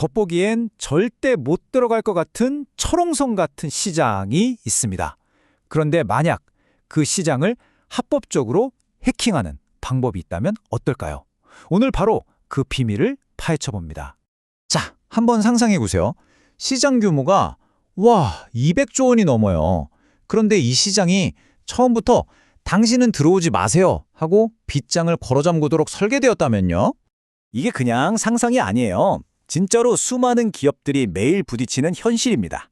겉보기엔 절대 못 들어갈 것 같은 철옹성 같은 시장이 있습니다. 그런데 만약 그 시장을 합법적으로 해킹하는 방법이 있다면 어떨까요? 오늘 바로 그 비밀을 파헤쳐 봅니다. 자, 한번 상상해 보세요. 시장 규모가 200조 원이 넘어요. 그런데 이 시장이 처음부터 당신은 들어오지 마세요 하고 빗장을 걸어 잠그도록 설계되었다면요? 이게 그냥 상상이 아니에요. 진짜로 수많은 기업들이 매일 부딪히는 현실입니다.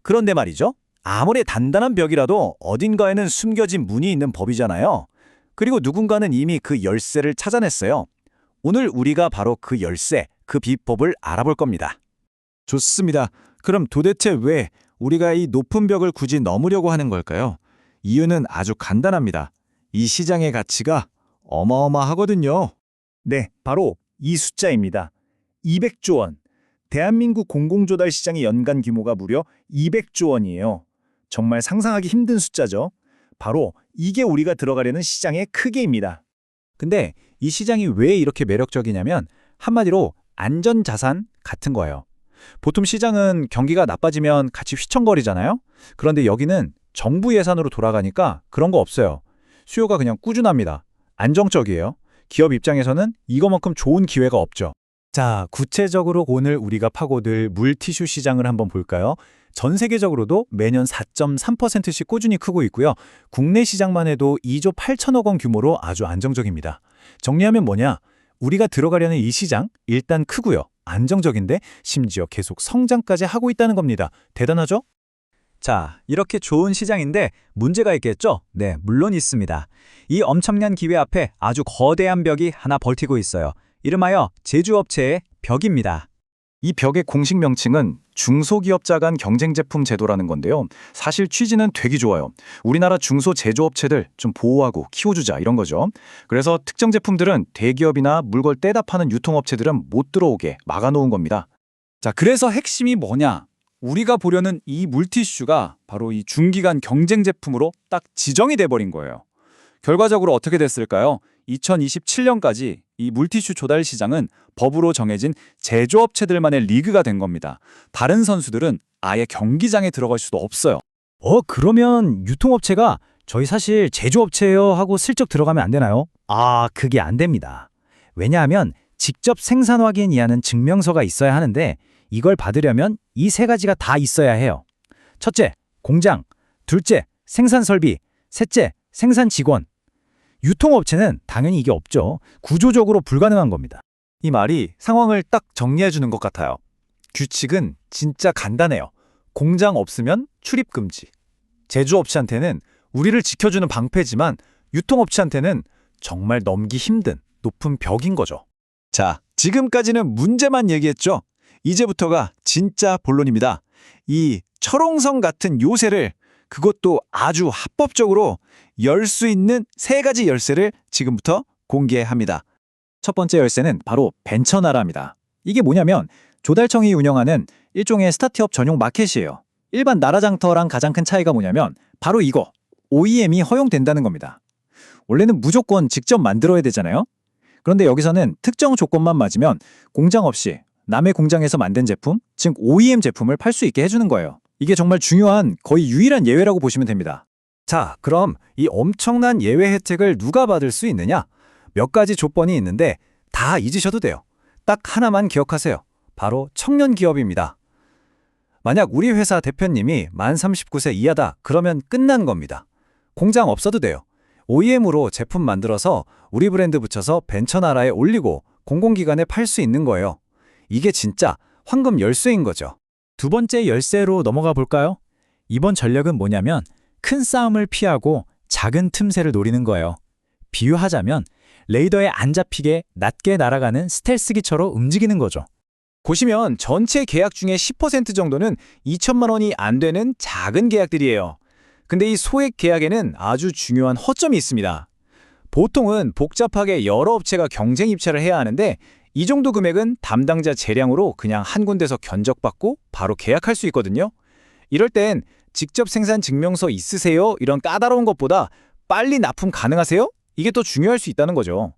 그런데 말이죠. 아무리 단단한 벽이라도 어딘가에는 숨겨진 문이 있는 법이잖아요. 그리고 누군가는 이미 그 열쇠를 찾아냈어요. 오늘 우리가 바로 그 열쇠, 그 비법을 알아볼 겁니다. 좋습니다. 그럼 도대체 왜 우리가 이 높은 벽을 굳이 넘으려고 하는 걸까요? 이유는 아주 간단합니다. 이 시장의 가치가 어마어마하거든요. 네, 바로 이 숫자입니다. 200조 원. 대한민국 공공조달 시장의 연간 규모가 무려 200조 원이에요. 정말 상상하기 힘든 숫자죠. 바로 이게 우리가 들어가려는 시장의 크기입니다. 근데 이 시장이 왜 이렇게 매력적이냐면 한마디로 안전자산 같은 거예요. 보통 시장은 경기가 나빠지면 같이 휘청거리잖아요. 그런데 여기는 정부 예산으로 돌아가니까 그런 거 없어요. 수요가 그냥 꾸준합니다. 안정적이에요. 기업 입장에서는 이거만큼 좋은 기회가 없죠. 자, 구체적으로 오늘 우리가 파고들 물티슈 시장을 한번 볼까요? 전 세계적으로도 매년 4.3%씩 꾸준히 크고 있고요. 국내 시장만 해도 2조 8천억 원 규모로 아주 안정적입니다. 정리하면 뭐냐? 우리가 들어가려는 이 시장 일단 크고요. 안정적인데 심지어 계속 성장까지 하고 있다는 겁니다. 대단하죠? 자, 이렇게 좋은 시장인데 문제가 있겠죠? 네, 물론 있습니다. 이 엄청난 기회 앞에 아주 거대한 벽이 하나 버티고 있어요. 이름하여 제조업체의 벽입니다. 이 벽의 공식 명칭은 중소기업자 간 경쟁제품 제도라는 건데요. 사실 취지는 되게 좋아요. 우리나라 중소제조업체들 좀 보호하고 키워주자 이런 거죠. 그래서 특정 제품들은 대기업이나 물건 떼다 파는 유통업체들은 못 들어오게 막아놓은 겁니다. 자, 그래서 핵심이 뭐냐? 우리가 보려는 이 물티슈가 바로 이 중기간 경쟁 제품으로 딱 지정이 돼버린 거예요. 결과적으로 어떻게 됐을까요? 2027년까지 이 물티슈 조달 시장은 법으로 정해진 제조업체들만의 리그가 된 겁니다. 다른 선수들은 아예 경기장에 들어갈 수도 없어요. 그러면 유통업체가 저희 사실 제조업체예요 하고 슬쩍 들어가면 안 되나요? 그게 안 됩니다. 왜냐하면 직접 생산 확인이하는 증명서가 있어야 하는데 이걸 받으려면 이 세 가지가 다 있어야 해요. 첫째, 공장. 둘째, 생산 설비. 셋째, 생산 직원. 유통업체는 당연히 이게 없죠. 구조적으로 불가능한 겁니다. 이 말이 상황을 딱 정리해 주는 것 같아요. 규칙은 진짜 간단해요. 공장 없으면 출입 금지. 제조업체한테는 우리를 지켜주는 방패지만 유통업체한테는 정말 넘기 힘든 높은 벽인 거죠. 자, 지금까지는 문제만 얘기했죠. 이제부터가 진짜 본론입니다. 이 철옹성 같은 요새를 그것도 아주 합법적으로 열 수 있는 세 가지 열쇠를 지금부터 공개합니다. 첫 번째 열쇠는 바로 벤처나라입니다. 이게 뭐냐면 조달청이 운영하는 일종의 스타트업 전용 마켓이에요. 일반 나라장터랑 가장 큰 차이가 뭐냐면 바로 이거, OEM이 허용된다는 겁니다. 원래는 무조건 직접 만들어야 되잖아요. 그런데 여기서는 특정 조건만 맞으면 공장 없이 남의 공장에서 만든 제품, 즉 OEM 제품을 팔 수 있게 해주는 거예요. 이게 정말 중요한 거의 유일한 예외라고 보시면 됩니다. 자, 그럼 이 엄청난 예외 혜택을 누가 받을 수 있느냐? 몇 가지 조건이 있는데 다 잊으셔도 돼요. 딱 하나만 기억하세요. 바로 청년 기업입니다. 만약 우리 회사 대표님이 만 39세 이하다 그러면 끝난 겁니다. 공장 없어도 돼요. OEM으로 제품 만들어서 우리 브랜드 붙여서 벤처나라에 올리고 공공기관에 팔 수 있는 거예요. 이게 진짜 황금 열쇠인 거죠. 두 번째 열쇠로 넘어가 볼까요? 이번 전략은 뭐냐면 큰 싸움을 피하고 작은 틈새를 노리는 거예요. 비유하자면 레이더에 안 잡히게 낮게 날아가는 스텔스기처럼 움직이는 거죠. 보시면 전체 계약 중에 10% 정도는 2천만 원이 안 되는 작은 계약들이에요. 근데 이 소액 계약에는 아주 중요한 허점이 있습니다. 보통은 복잡하게 여러 업체가 경쟁 입찰을 해야 하는데 이 정도 금액은 담당자 재량으로 그냥 한 군데서 견적받고 바로 계약할 수 있거든요. 이럴 땐 직접 생산 증명서 있으세요? 이런 까다로운 것보다 빨리 납품 가능하세요? 이게 더 중요할 수 있다는 거죠.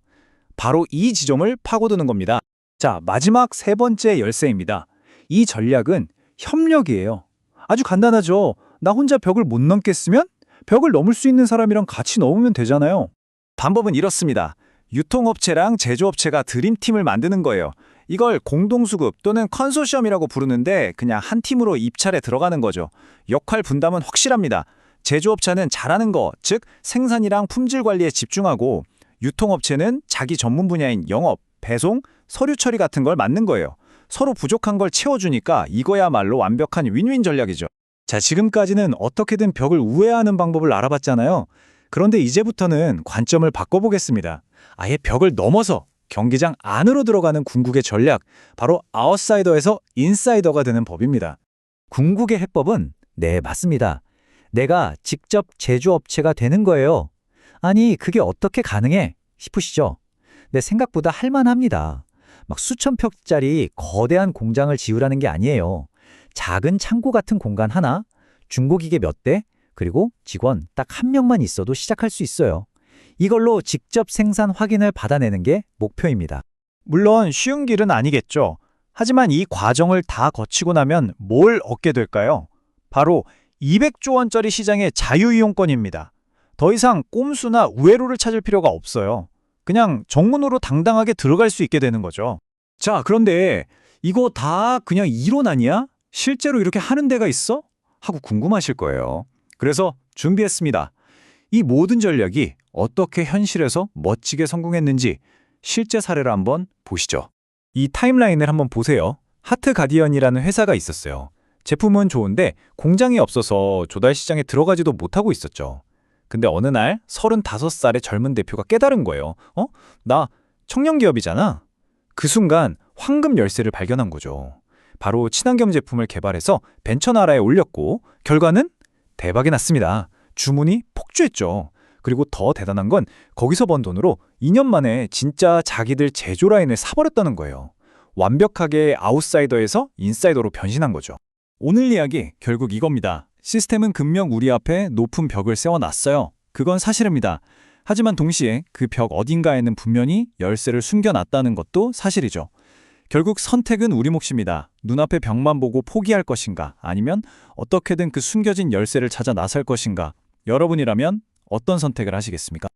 바로 이 지점을 파고드는 겁니다. 자, 마지막 세 번째 열쇠입니다. 이 전략은 협력이에요. 아주 간단하죠. 나 혼자 벽을 못 넘겠으면 벽을 넘을 수 있는 사람이랑 같이 넘으면 되잖아요. 방법은 이렇습니다. 유통업체랑 제조업체가 드림팀을 만드는 거예요. 이걸 공동수급 또는 컨소시엄이라고 부르는데 그냥 한 팀으로 입찰에 들어가는 거죠. 역할 분담은 확실합니다. 제조업체는 잘하는 거, 즉 생산이랑 품질 관리에 집중하고 유통업체는 자기 전문 분야인 영업, 배송, 서류 처리 같은 걸 맡는 거예요. 서로 부족한 걸 채워주니까 이거야말로 완벽한 윈윈 전략이죠. 자, 지금까지는 어떻게든 벽을 우회하는 방법을 알아봤잖아요. 그런데 이제부터는 관점을 바꿔보겠습니다. 아예 벽을 넘어서 경기장 안으로 들어가는 궁극의 전략, 바로 아웃사이더에서 인사이더가 되는 법입니다. 궁극의 해법은 네, 맞습니다. 내가 직접 제조업체가 되는 거예요. 아니, 그게 어떻게 가능해? 싶으시죠? 네, 생각보다 할만합니다. 막 수천 평짜리 거대한 공장을 지으라는 게 아니에요. 작은 창고 같은 공간 하나, 중고기계 몇 대, 그리고 직원 딱 한 명만 있어도 시작할 수 있어요. 이걸로 직접 생산 확인을 받아내는 게 목표입니다. 물론 쉬운 길은 아니겠죠. 하지만 이 과정을 다 거치고 나면 뭘 얻게 될까요? 바로 200조 원짜리 시장의 자유이용권입니다. 더 이상 꼼수나 우회로를 찾을 필요가 없어요. 그냥 정문으로 당당하게 들어갈 수 있게 되는 거죠. 자, 그런데 이거 다 그냥 이론 아니야? 실제로 이렇게 하는 데가 있어? 하고 궁금하실 거예요. 그래서 준비했습니다. 이 모든 전략이 어떻게 현실에서 멋지게 성공했는지 실제 사례를 한번 보시죠. 이 타임라인을 한번 보세요. 하트 가디언이라는 회사가 있었어요. 제품은 좋은데 공장이 없어서 조달 시장에 들어가지도 못하고 있었죠. 근데 어느 날 35살의 젊은 대표가 깨달은 거예요. 나 청년 기업이잖아. 그 순간 황금 열쇠를 발견한 거죠. 바로 친환경 제품을 개발해서 벤처나라에 올렸고 결과는 대박이 났습니다. 주문이 폭주했죠. 그리고 더 대단한 건 거기서 번 돈으로 2년 만에 진짜 자기들 제조 라인을 사버렸다는 거예요. 완벽하게 아웃사이더에서 인사이더로 변신한 거죠. 오늘 이야기 결국 이겁니다. 시스템은 분명 우리 앞에 높은 벽을 세워놨어요. 그건 사실입니다. 하지만 동시에 그 벽 어딘가에는 분명히 열쇠를 숨겨놨다는 것도 사실이죠. 결국 선택은 우리 몫입니다. 눈앞의 벽만 보고 포기할 것인가, 아니면 어떻게든 그 숨겨진 열쇠를 찾아 나설 것인가. 여러분이라면 어떤 선택을 하시겠습니까?